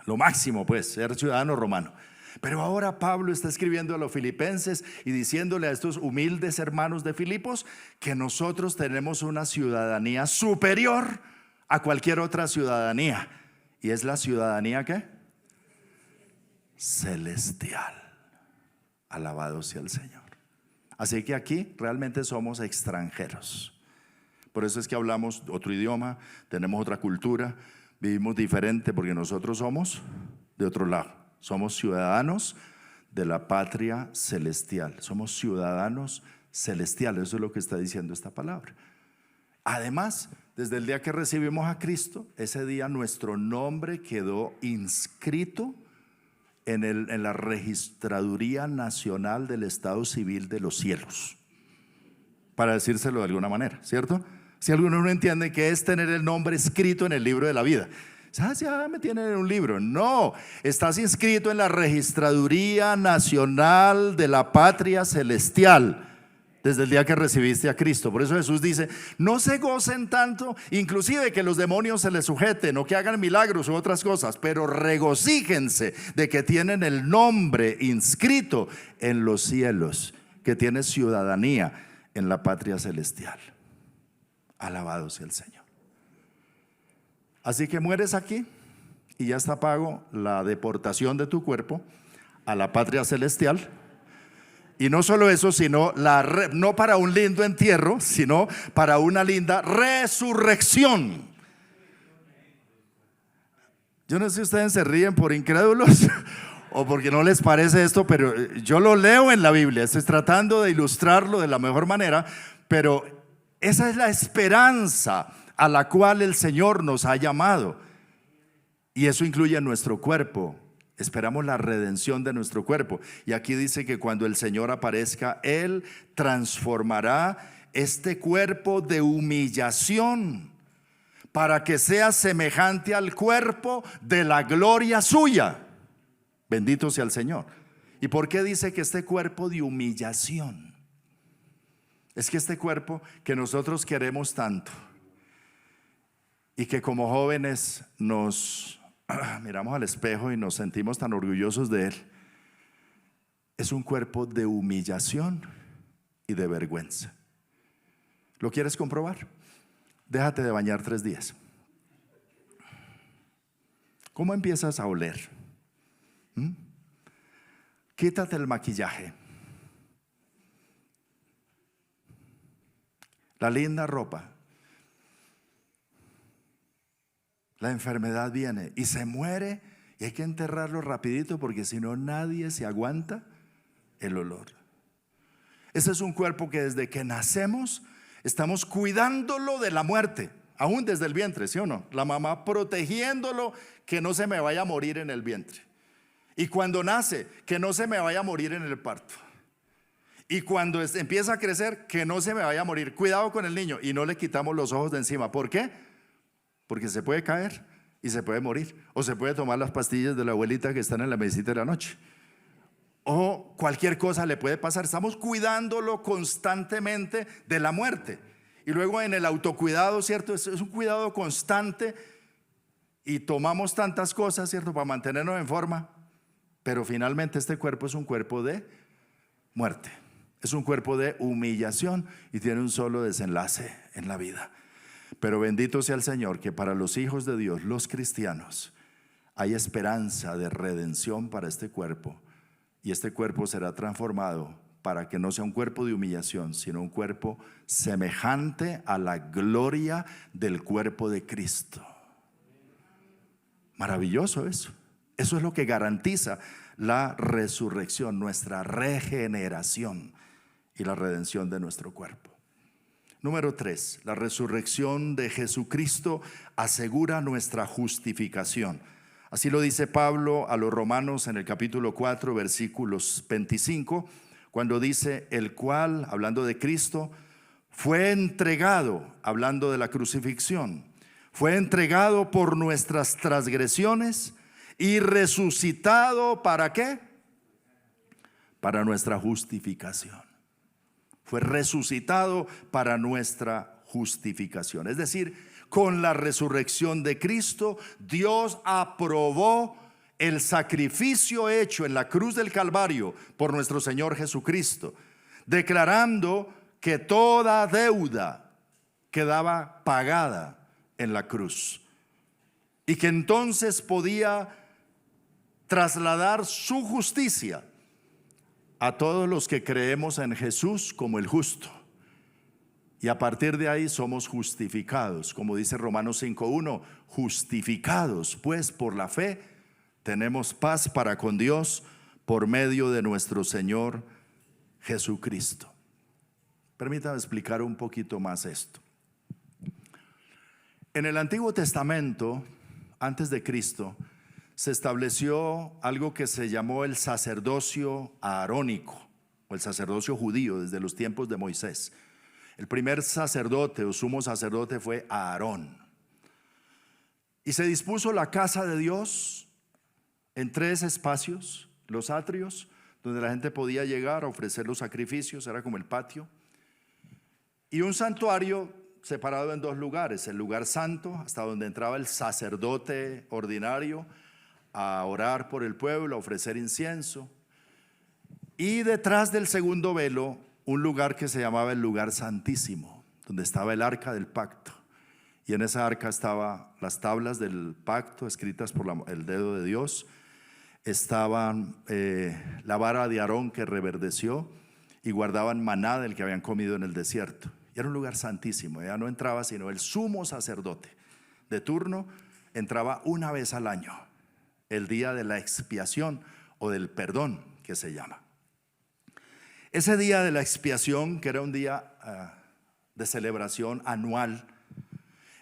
A: lo máximo, pues, ser ciudadano romano. Pero ahora Pablo está escribiendo a los filipenses y diciéndole a estos humildes hermanos de Filipos que nosotros tenemos una ciudadanía superior a cualquier otra ciudadanía. ¿Y es la ciudadanía qué? Celestial. Alabado sea el Señor. Así que aquí realmente somos extranjeros. Por eso es que hablamos otro idioma, tenemos otra cultura, vivimos diferente, porque nosotros somos de otro lado. Somos ciudadanos de la patria celestial. Somos ciudadanos celestiales. Eso es lo que está diciendo esta palabra. Además, desde el día que recibimos a Cristo, ese día nuestro nombre quedó inscrito en la Registraduría Nacional del Estado Civil de los Cielos, para decírselo de alguna manera, ¿cierto? Si alguno no entiende qué es tener el nombre escrito en el libro de la vida, ya me tienen en un libro. No, estás inscrito en la Registraduría Nacional de la Patria Celestial desde el día que recibiste a Cristo. Por eso Jesús dice: no se gocen tanto, inclusive que los demonios se les sujeten o que hagan milagros u otras cosas, pero regocíjense de que tienen el nombre inscrito en los cielos, que tienes ciudadanía en la patria celestial. Alabado sea el Señor. Así que mueres aquí y ya está pago la deportación de tu cuerpo a la patria celestial. Y no solo eso, sino no para un lindo entierro, sino para una linda resurrección. Yo no sé si ustedes se ríen por incrédulos o porque no les parece esto, pero yo lo leo en la Biblia. Estoy tratando de ilustrarlo de la mejor manera, pero esa es la esperanza a la cual el Señor nos ha llamado. Y eso incluye nuestro cuerpo. Esperamos la redención de nuestro cuerpo. Y aquí dice que cuando el Señor aparezca, Él transformará este cuerpo de humillación para que sea semejante al cuerpo de la gloria suya. Bendito sea el Señor. ¿Y por qué dice que este cuerpo de humillación? Es que este cuerpo que nosotros queremos tanto y que como jóvenes nos miramos al espejo y nos sentimos tan orgullosos de él, es un cuerpo de humillación y de vergüenza. ¿Lo quieres comprobar? Déjate de bañar 3 días. ¿Cómo empiezas a oler? Quítate el maquillaje, la linda ropa. La enfermedad viene y se muere y hay que enterrarlo rapidito porque si no nadie se aguanta el olor. Ese es un cuerpo que desde que nacemos estamos cuidándolo de la muerte, aún desde el vientre, ¿sí o no? La mamá protegiéndolo que no se me vaya a morir en el vientre. Y cuando nace, que no se me vaya a morir en el parto. Y cuando empieza a crecer, que no se me vaya a morir. Cuidado con el niño y no le quitamos los ojos de encima. ¿Por qué? Porque se puede caer y se puede morir. O se puede tomar las pastillas de la abuelita que están en la mesita de la noche. O cualquier cosa le puede pasar. Estamos cuidándolo constantemente de la muerte. Y luego en el autocuidado, ¿cierto? Es un cuidado constante y tomamos tantas cosas, ¿cierto? Para mantenernos en forma. Pero finalmente este cuerpo es un cuerpo de muerte. Es un cuerpo de humillación y tiene un solo desenlace en la vida. Pero bendito sea el Señor que para los hijos de Dios, los cristianos, hay esperanza de redención para este cuerpo. Y este cuerpo será transformado para que no sea un cuerpo de humillación, sino un cuerpo semejante a la gloria del cuerpo de Cristo. Maravilloso eso. Eso es lo que garantiza la resurrección, nuestra regeneración y la redención de nuestro cuerpo. Número 3, la resurrección de Jesucristo asegura nuestra justificación. Así lo dice Pablo a los romanos en el capítulo 4, versículos 25, cuando dice: el cual, hablando de Cristo, fue entregado, hablando de la crucifixión, fue entregado por nuestras transgresiones y resucitado, ¿para qué? Para nuestra justificación. Fue resucitado para nuestra justificación. Es decir, con la resurrección de Cristo, Dios aprobó el sacrificio hecho en la cruz del Calvario por nuestro Señor Jesucristo, declarando que toda deuda quedaba pagada en la cruz y que entonces podía trasladar su justicia a todos los que creemos en Jesús como el justo. Y a partir de ahí somos justificados, como dice Romanos 5:1, justificados pues por la fe tenemos paz para con Dios por medio de nuestro Señor Jesucristo. Permítame explicar un poquito más esto. En el Antiguo Testamento, antes de Cristo, se estableció algo que se llamó el sacerdocio aarónico o el sacerdocio judío desde los tiempos de Moisés. El primer sacerdote o sumo sacerdote fue Aarón. Y se dispuso la casa de Dios en 3 espacios: los atrios, donde la gente podía llegar a ofrecer los sacrificios, era como el patio, y un santuario separado en 2 lugares: el lugar santo, hasta donde entraba el sacerdote ordinario a orar por el pueblo, a ofrecer incienso, y detrás del segundo velo un lugar que se llamaba el lugar santísimo, donde estaba el arca del pacto. Y en esa arca estaban las tablas del pacto escritas por el dedo de Dios, estaban la vara de Aarón que reverdeció, y guardaban maná del que habían comido en el desierto. Y era un lugar santísimo. Ya no entraba sino el sumo sacerdote de turno, entraba una vez al año, el día de la expiación o del perdón, que se llama. Ese día de la expiación, que era un día de celebración anual,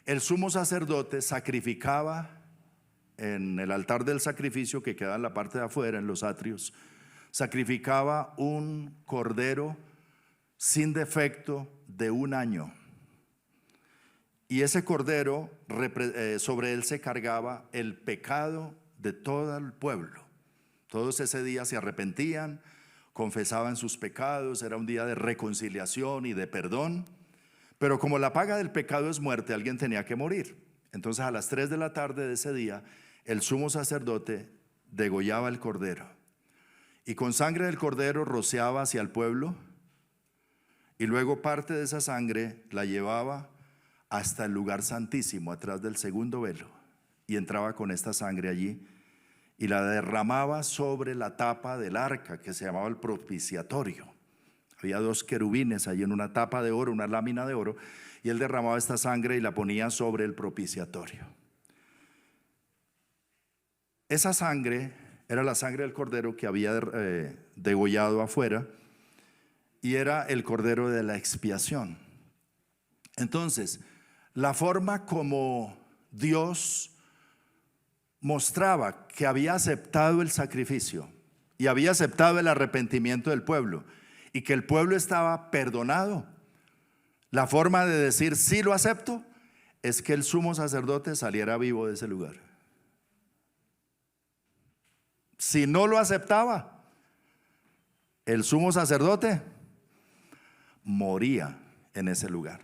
A: el sumo sacerdote sacrificaba en el altar del sacrificio que queda en la parte de afuera, en los atrios, sacrificaba un cordero sin defecto de 1 año. Y ese cordero, sobre él se cargaba el pecado de todo el pueblo. Todos ese día se arrepentían, confesaban sus pecados, era un día de reconciliación y de perdón. Pero como la paga del pecado es muerte, alguien tenía que morir. Entonces a las 3 de la tarde de ese día, el sumo sacerdote degollaba el cordero y con sangre del cordero rociaba hacia el pueblo, y luego parte de esa sangre la llevaba hasta el lugar santísimo, atrás del segundo velo, y entraba con esta sangre allí y la derramaba sobre la tapa del arca, que se llamaba el propiciatorio. Había 2 querubines allí en una tapa de oro, una lámina de oro, y él derramaba esta sangre y la ponía sobre el propiciatorio. Esa sangre era la sangre del cordero que había degollado afuera, y era el cordero de la expiación. Entonces, la forma como Dios mostraba que había aceptado el sacrificio y había aceptado el arrepentimiento del pueblo y que el pueblo estaba perdonado, la forma de decir sí lo acepto, es que el sumo sacerdote saliera vivo de ese lugar. Si no lo aceptaba, el sumo sacerdote moría en ese lugar.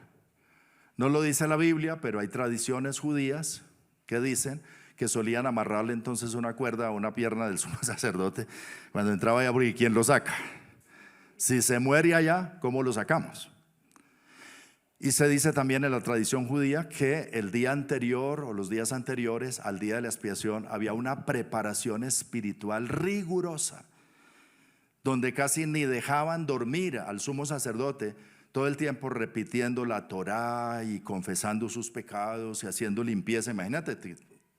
A: No lo dice la Biblia, pero hay tradiciones judías que dicen que solían amarrarle entonces una cuerda a una pierna del sumo sacerdote cuando entraba allá, porque ¿quién lo saca? Si se muere allá, ¿cómo lo sacamos? Y se dice también en la tradición judía que el día anterior o los días anteriores al día de la expiación había una preparación espiritual rigurosa, donde casi ni dejaban dormir al sumo sacerdote, todo el tiempo repitiendo la Torá y confesando sus pecados y haciendo limpieza. Imagínate,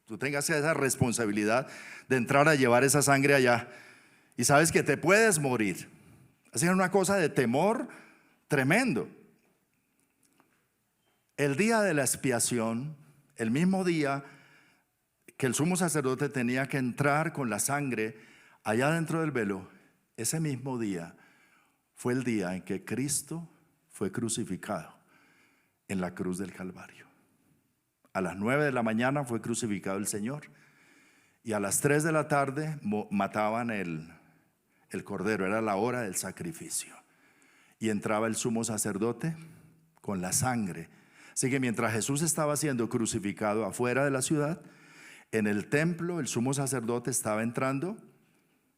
A: tú tengas esa responsabilidad de entrar a llevar esa sangre allá y sabes que te puedes morir. Así era una cosa de temor tremendo. El día de la expiación, el mismo día que el sumo sacerdote tenía que entrar con la sangre allá dentro del velo, ese mismo día fue el día en que Cristo fue crucificado en la cruz del Calvario. A las 9 de la mañana fue crucificado el Señor, y a las 3 de la tarde mataban el cordero. Era la hora del sacrificio, y entraba el sumo sacerdote con la sangre. Así que mientras Jesús estaba siendo crucificado afuera de la ciudad, en el templo el sumo sacerdote estaba entrando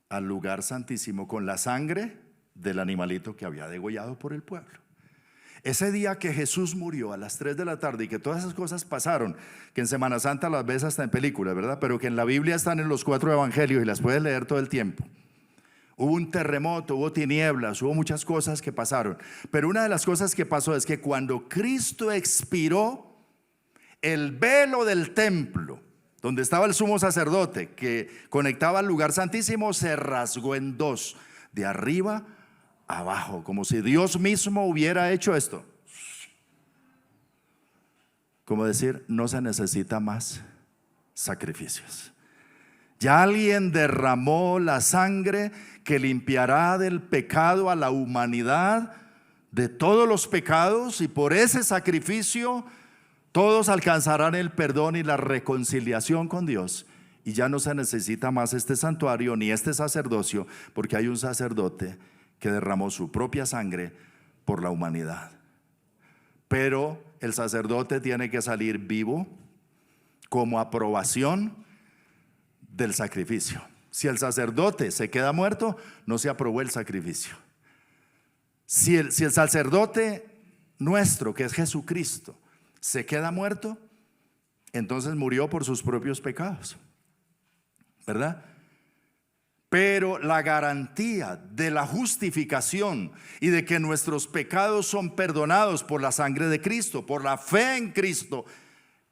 A: al lugar santísimo con la sangre del animalito que había degollado por el pueblo. Ese día que Jesús murió a las 3 de la tarde y que todas esas cosas pasaron, que en Semana Santa las ves hasta en películas, ¿verdad? Pero que en la Biblia están en los 4 evangelios y las puedes leer todo el tiempo. Hubo un terremoto, hubo tinieblas, hubo muchas cosas que pasaron. Pero una de las cosas que pasó es que cuando Cristo expiró, el velo del templo, donde estaba el sumo sacerdote que conectaba al lugar santísimo, se rasgó en 2, de arriba a abajo, como si Dios mismo hubiera hecho esto. Como decir, no se necesita más sacrificios. Ya alguien derramó la sangre que limpiará del pecado a la humanidad, de todos los pecados, y por ese sacrificio todos alcanzarán el perdón y la reconciliación con Dios. Y ya no se necesita más este santuario ni este sacerdocio, porque hay un sacerdote que derramó su propia sangre por la humanidad. Pero el sacerdote tiene que salir vivo como aprobación del sacrificio. Si el sacerdote se queda muerto, no se aprobó el sacrificio. Si el sacerdote nuestro, que es Jesucristo, se queda muerto, entonces murió por sus propios pecados, ¿verdad? Pero la garantía de la justificación y de que nuestros pecados son perdonados por la sangre de Cristo, por la fe en Cristo,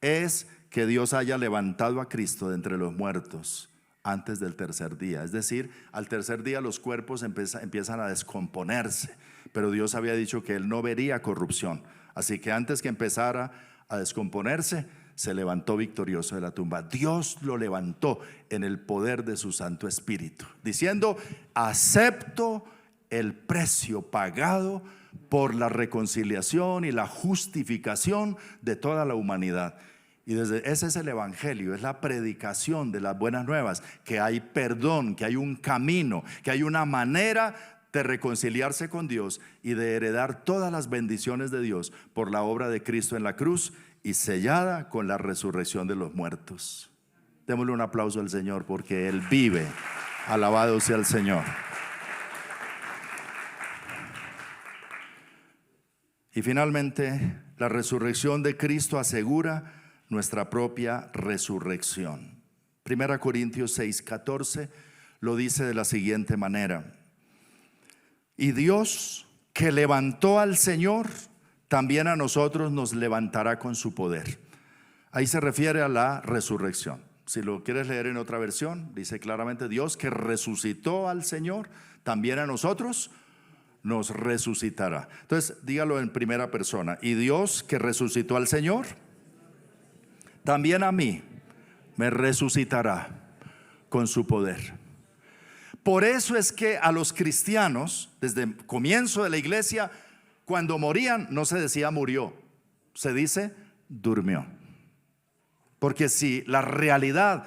A: es que Dios haya levantado a Cristo de entre los muertos antes del tercer día. Es decir, al tercer día los cuerpos empiezan a descomponerse, pero Dios había dicho que Él no vería corrupción. Así que antes que empezara a descomponerse, se levantó victorioso de la tumba. Dios lo levantó en el poder de su Santo Espíritu, diciendo: acepto el precio pagado por la reconciliación y la justificación de toda la humanidad. Y ese es el evangelio, es la predicación de las buenas nuevas, que hay perdón, que hay un camino, que hay una manera de reconciliarse con Dios y de heredar todas las bendiciones de Dios por la obra de Cristo en la cruz y sellada con la resurrección de los muertos. Démosle un aplauso al Señor, porque Él vive. Alabado sea el Señor. Y finalmente, la resurrección de Cristo asegura nuestra propia resurrección. 1 Corintios 6:14 lo dice de la siguiente manera: y Dios, que levantó al Señor, también a nosotros nos levantará con su poder. Ahí se refiere a la resurrección. Si lo quieres leer en otra versión, dice claramente: Dios, que resucitó al Señor, también a nosotros nos resucitará. Entonces dígalo en primera persona: y Dios, que resucitó al Señor, también a mí me resucitará con su poder. Por eso es que a los cristianos, desde el comienzo de la iglesia, cuando morían, no se decía murió, se dice durmió. Porque si la realidad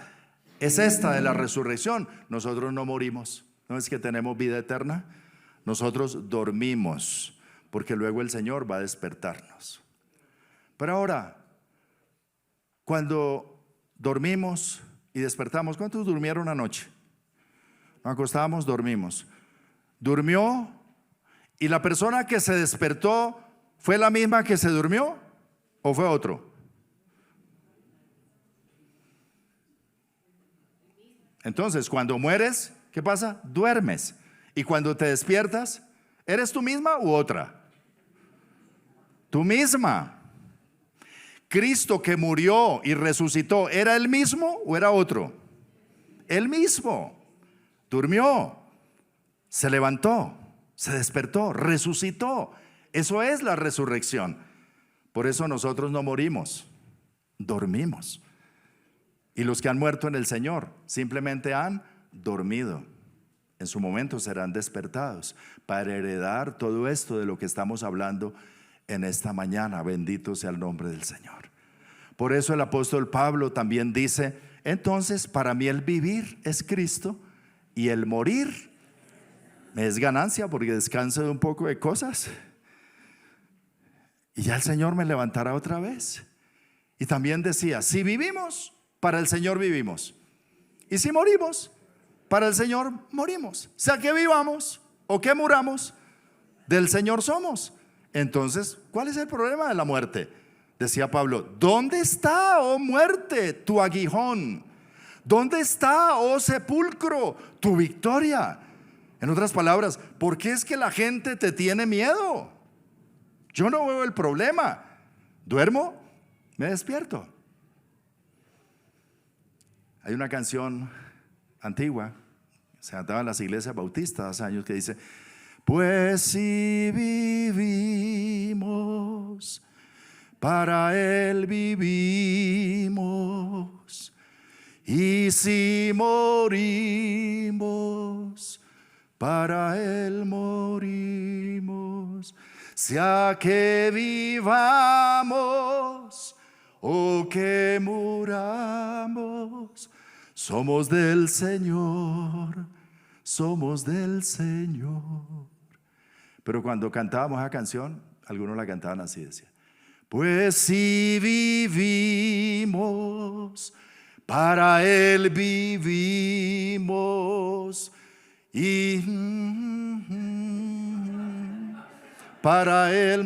A: es esta de la resurrección, nosotros no morimos. ¿No es que tenemos vida eterna? Nosotros dormimos, porque luego el Señor va a despertarnos. Pero ahora, cuando dormimos y despertamos, ¿cuántos durmieron anoche? Nos acostamos, dormimos. ¿Durmió? ¿Y la persona que se despertó fue la misma que se durmió o fue otro? Entonces, cuando mueres, ¿qué pasa? Duermes. Y cuando te despiertas, ¿eres tú misma u otra? Tú misma. Cristo, que murió y resucitó, ¿era el mismo o era otro? El mismo. Durmió, se levantó, se despertó, resucitó. Eso es la resurrección. Por eso nosotros no morimos, dormimos. Y los que han muerto en el Señor simplemente han dormido. En su momento serán despertados para heredar todo esto de lo que estamos hablando en esta mañana. Bendito sea el nombre del Señor. Por eso el apóstol Pablo también dice: entonces para mí el vivir es Cristo y el morir me es ganancia, porque descanso de un poco de cosas y ya el Señor me levantará otra vez. Y también decía: si vivimos, para el Señor vivimos, y si morimos, para el Señor morimos. O sea, que vivamos o que muramos, del Señor somos. Entonces, ¿cuál es el problema de la muerte? Decía Pablo: ¿dónde está, oh muerte, tu aguijón? ¿Dónde está, oh sepulcro, tu victoria? En otras palabras, ¿por qué es que la gente te tiene miedo? Yo no veo el problema. Duermo, me despierto. Hay una canción antigua, se cantaba en las iglesias bautistas hace años, que dice: pues si vivimos, para Él vivimos. Y si morimos, para Él morimos. Sea que vivamos o que muramos, somos del Señor, somos del Señor. Pero cuando cantábamos esa canción, algunos la cantaban así, decía: pues si vivimos, para Él vivimos. Y para Él,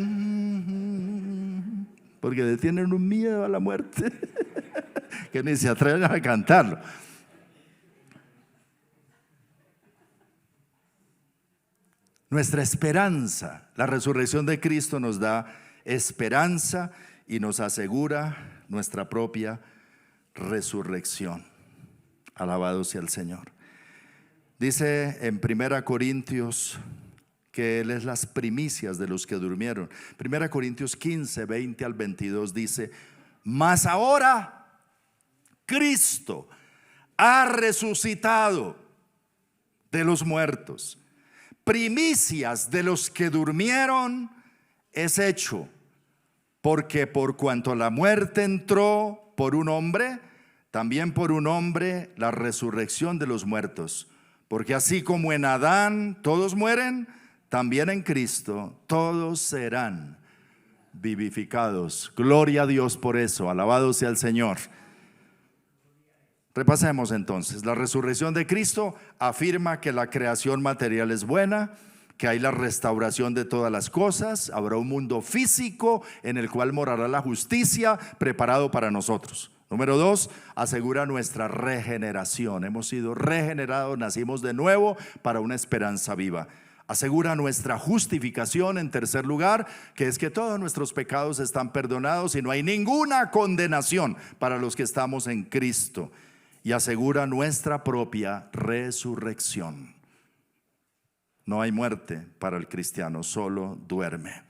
A: porque le tienen un miedo a la muerte que ni se atreven a cantarlo. Nuestra esperanza, la resurrección de Cristo nos da esperanza y nos asegura nuestra propia resurrección. Alabado sea el Señor. Dice en 1 Corintios que Él es las primicias de los que durmieron. 1 Corintios 15, 20 al 22 dice: Mas ahora Cristo ha resucitado de los muertos, primicias de los que durmieron es hecho, porque por cuanto la muerte entró por un hombre, también por un hombre la resurrección de los muertos. Porque así como en Adán todos mueren, también en Cristo todos serán vivificados. Gloria a Dios por eso, alabado sea el Señor. Repasemos entonces. La resurrección de Cristo afirma que la creación material es buena, que hay la restauración de todas las cosas, habrá un mundo físico en el cual morará la justicia preparado para nosotros. Número 2, asegura nuestra regeneración. Hemos sido regenerados, nacimos de nuevo para una esperanza viva. Asegura nuestra justificación en tercer lugar, que es que todos nuestros pecados están perdonados y no hay ninguna condenación para los que estamos en Cristo. Y asegura nuestra propia resurrección. No hay muerte para el cristiano, solo duerme.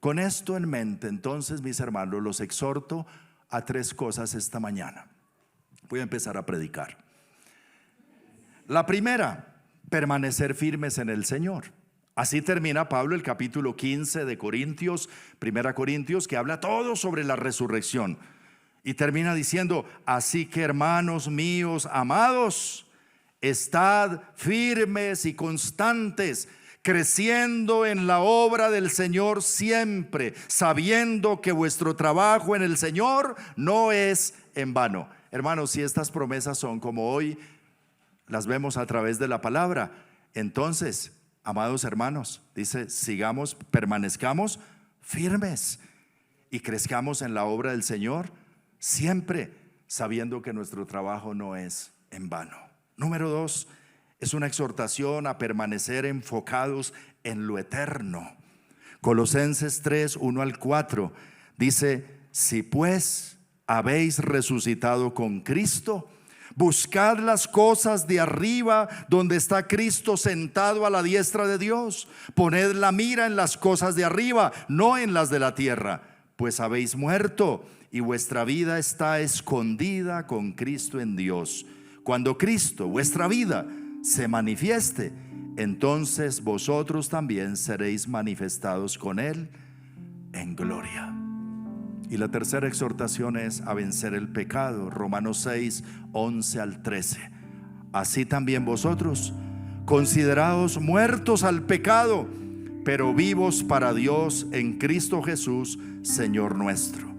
A: Con esto en mente, entonces, mis hermanos, los exhorto a 3 cosas esta mañana. Voy a empezar a predicar. La primera, permanecer firmes en el Señor. Así termina Pablo el capítulo 15 de Corintios, 1 Corintios, que habla todo sobre la resurrección. Y termina diciendo: así que, hermanos míos amados, estad firmes y constantes, creciendo en la obra del Señor siempre, sabiendo que vuestro trabajo en el Señor no es en vano. Hermanos, si estas promesas son como hoy las vemos a través de la palabra, entonces, amados hermanos, dice: sigamos, permanezcamos firmes y crezcamos en la obra del Señor siempre, sabiendo que nuestro trabajo no es en vano. Número 2, es una exhortación a permanecer enfocados en lo eterno. Colosenses 3, 1 al 4 dice: si pues habéis resucitado con Cristo, buscad las cosas de arriba, donde está Cristo sentado a la diestra de Dios. Poned la mira en las cosas de arriba, no en las de la tierra, pues habéis muerto y vuestra vida está escondida con Cristo en Dios. Cuando Cristo, vuestra vida, se manifieste, entonces vosotros también seréis manifestados con Él en gloria. Y la tercera exhortación es a vencer el pecado. Romanos 6, 11 al 13. Así también vosotros, consideraos muertos al pecado, pero vivos para Dios en Cristo Jesús, Señor nuestro.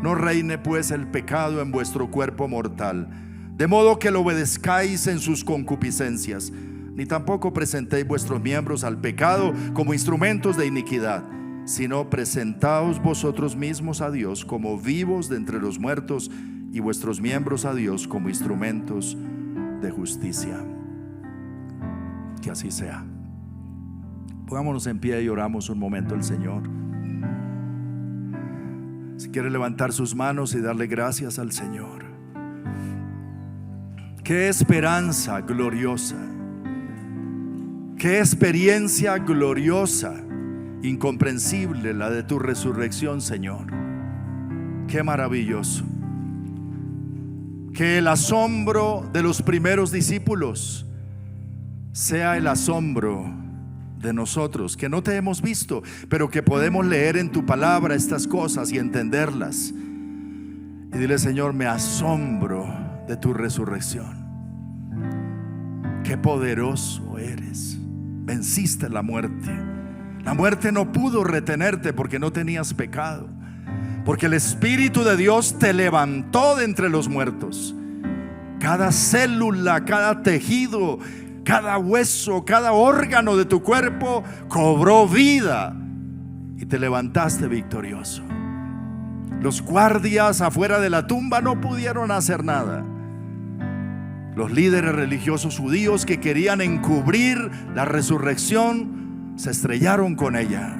A: No reine pues el pecado en vuestro cuerpo mortal, de modo que lo obedezcáis en sus concupiscencias, ni tampoco presentéis vuestros miembros al pecado como instrumentos de iniquidad, sino presentaos vosotros mismos a Dios como vivos de entre los muertos, y vuestros miembros a Dios como instrumentos de justicia. Que así sea. Pongámonos en pie y oramos un momento al Señor. Si quiere levantar sus manos y darle gracias al Señor. Qué esperanza gloriosa, qué experiencia gloriosa, incomprensible la de tu resurrección, Señor. Qué maravilloso. Que el asombro de los primeros discípulos sea el asombro de nosotros, que no te hemos visto, pero que podemos leer en tu palabra estas cosas y entenderlas. Y dile: Señor, me asombro de tu resurrección. Qué poderoso eres. Venciste la muerte. La muerte no pudo retenerte porque no tenías pecado, porque el Espíritu de Dios te levantó de entre los muertos. Cada célula, cada tejido, cada hueso, cada órgano de tu cuerpo cobró vida y te levantaste victorioso. Los guardias afuera de la tumba no pudieron hacer nada. Los líderes religiosos judíos que querían encubrir la resurrección se estrellaron con ella.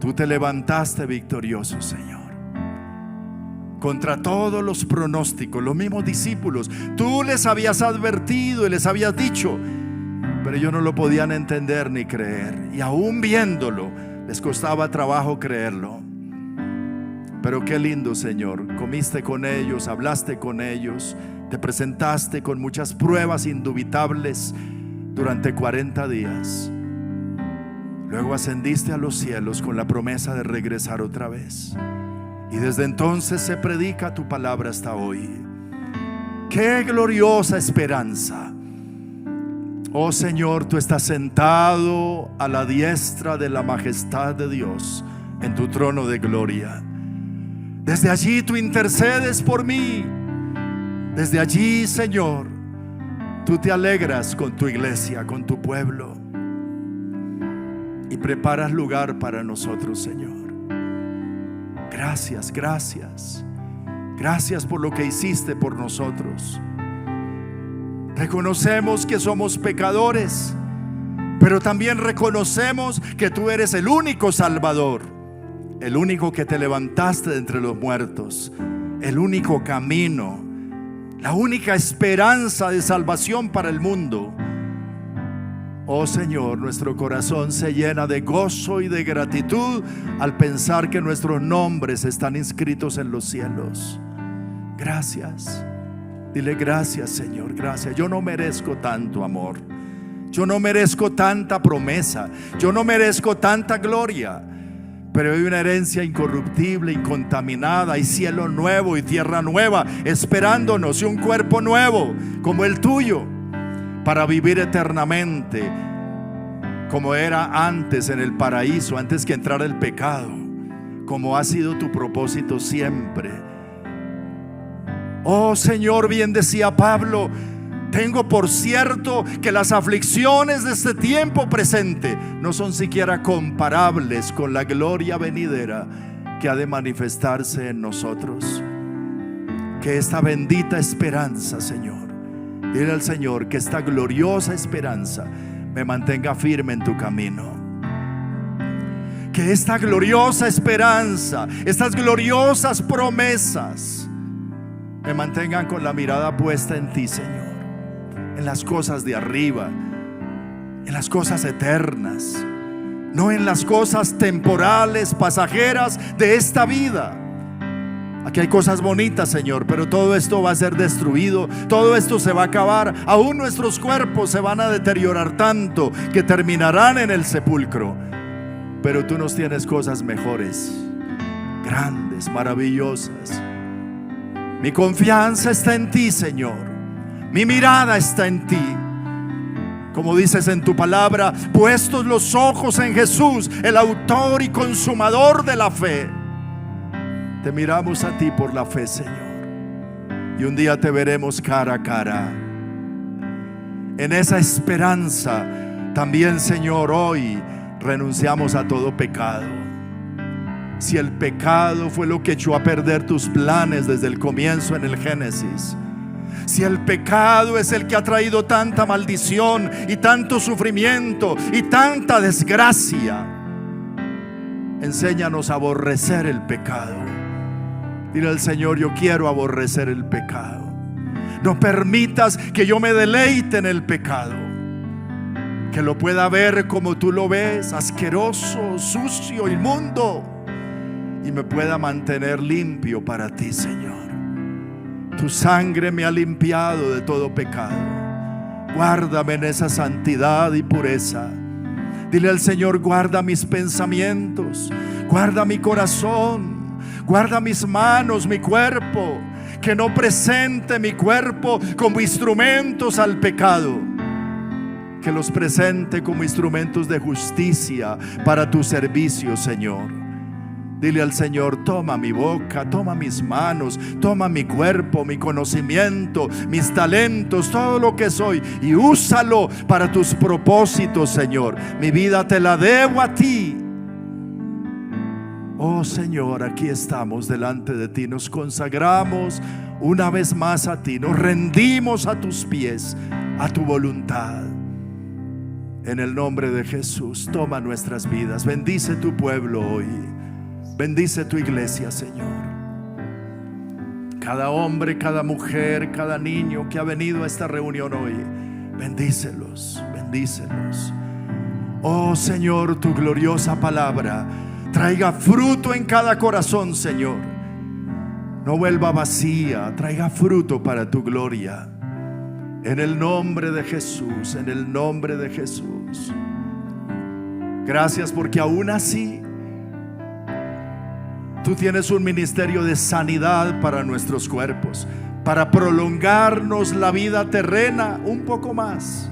A: Tú te levantaste victorioso, Señor, contra todos los pronósticos. Los mismos discípulos, tú les habías advertido y les habías dicho, pero ellos no lo podían entender ni creer, y aún viéndolo les costaba trabajo creerlo. Pero qué lindo, Señor, comiste con ellos, hablaste con ellos, te presentaste con muchas pruebas indubitables durante 40 días. Luego ascendiste a los cielos con la promesa de regresar otra vez. Y desde entonces se predica tu palabra hasta hoy. ¡Qué gloriosa esperanza! Oh Señor, tú estás sentado a la diestra de la majestad de Dios en tu trono de gloria. Desde allí tú intercedes por mí. Desde allí, Señor, tú te alegras con tu iglesia, con tu pueblo, y preparas lugar para nosotros, Señor. Gracias, gracias. Gracias por lo que hiciste por nosotros. Reconocemos que somos pecadores, pero también reconocemos que tú eres el único Salvador, el único que te levantaste de entre los muertos, el único camino, la única esperanza de salvación para el mundo. Oh Señor, nuestro corazón se llena de gozo y de gratitud al pensar que nuestros nombres están inscritos en los cielos. Gracias. Dile gracias, Señor, gracias. Yo no merezco tanto amor, yo no merezco tanta promesa, yo no merezco tanta gloria, pero hay una herencia incorruptible, incontaminada, y cielo nuevo y tierra nueva esperándonos, y un cuerpo nuevo como el tuyo, para vivir eternamente como era antes en el paraíso, antes que entrara el pecado, como ha sido tu propósito siempre. Oh Señor, bien decía Pablo: tengo por cierto que las aflicciones de este tiempo presente no son siquiera comparables con la gloria venidera que ha de manifestarse en nosotros. Que esta bendita esperanza, Señor, dile al Señor que esta gloriosa esperanza me mantenga firme en tu camino. Que esta gloriosa esperanza, estas gloriosas promesas me mantengan con la mirada puesta en ti, Señor, en las cosas de arriba, en las cosas eternas, no en las cosas temporales, pasajeras de esta vida. Aquí hay cosas bonitas, Señor, pero todo esto va a ser destruido, todo esto se va a acabar. Aún nuestros cuerpos se van a deteriorar tanto que terminarán en el sepulcro. Pero tú nos tienes cosas mejores, grandes, maravillosas. Mi confianza está en ti, Señor. Mi mirada está en ti. Como dices en tu palabra, puestos los ojos en Jesús, el autor y consumador de la fe. Te miramos a ti por la fe, Señor, y un día te veremos cara a cara. En esa esperanza también, Señor, hoy renunciamos a todo pecado. Si el pecado fue lo que echó a perder tus planes desde el comienzo en el Génesis, si el pecado es el que ha traído tanta maldición y tanto sufrimiento y tanta desgracia, enséñanos a aborrecer el pecado. Dile al Señor: yo quiero aborrecer el pecado. No permitas que yo me deleite en el pecado, que lo pueda ver como tú lo ves, asqueroso, sucio, inmundo, y me pueda mantener limpio para ti, Señor. Tu sangre me ha limpiado de todo pecado. Guárdame en esa santidad y pureza. Dile al Señor: guarda mis pensamientos, guarda mi corazón, guarda mis manos, mi cuerpo. Que no presente mi cuerpo como instrumentos al pecado, que los presente como instrumentos de justicia para tu servicio, Señor. Dile al Señor: toma mi boca, toma mis manos, toma mi cuerpo, mi conocimiento, mis talentos, todo lo que soy, y úsalo para tus propósitos, Señor. Mi vida te la debo a ti. Oh Señor, aquí estamos delante de ti, nos consagramos una vez más a ti, nos rendimos a tus pies, a tu voluntad. En el nombre de Jesús, toma nuestras vidas, bendice tu pueblo hoy. Bendice tu iglesia, Señor. Cada hombre, cada mujer, cada niño que ha venido a esta reunión hoy, bendícelos, bendícelos. Oh Señor, tu gloriosa palabra traiga fruto en cada corazón, Señor. no vuelva vacía, traiga fruto para tu gloria. En el nombre de Jesús, en el nombre de Jesús. Gracias porque aún así tú tienes un ministerio de sanidad para nuestros cuerpos, para prolongarnos la vida terrena un poco más,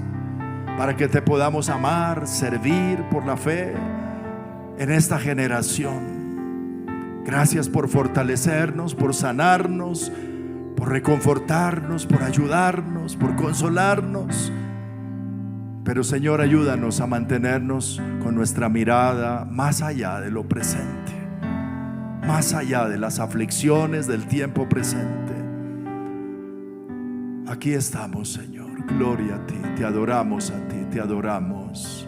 A: para que te podamos amar, servir por la fe en esta generación. Gracias por fortalecernos, por sanarnos, por reconfortarnos, por ayudarnos, por consolarnos. Pero Señor, ayúdanos a mantenernos con nuestra mirada más allá de lo presente, más allá de las aflicciones del tiempo presente. Aquí estamos, Señor. Gloria a ti, te adoramos a ti, te adoramos.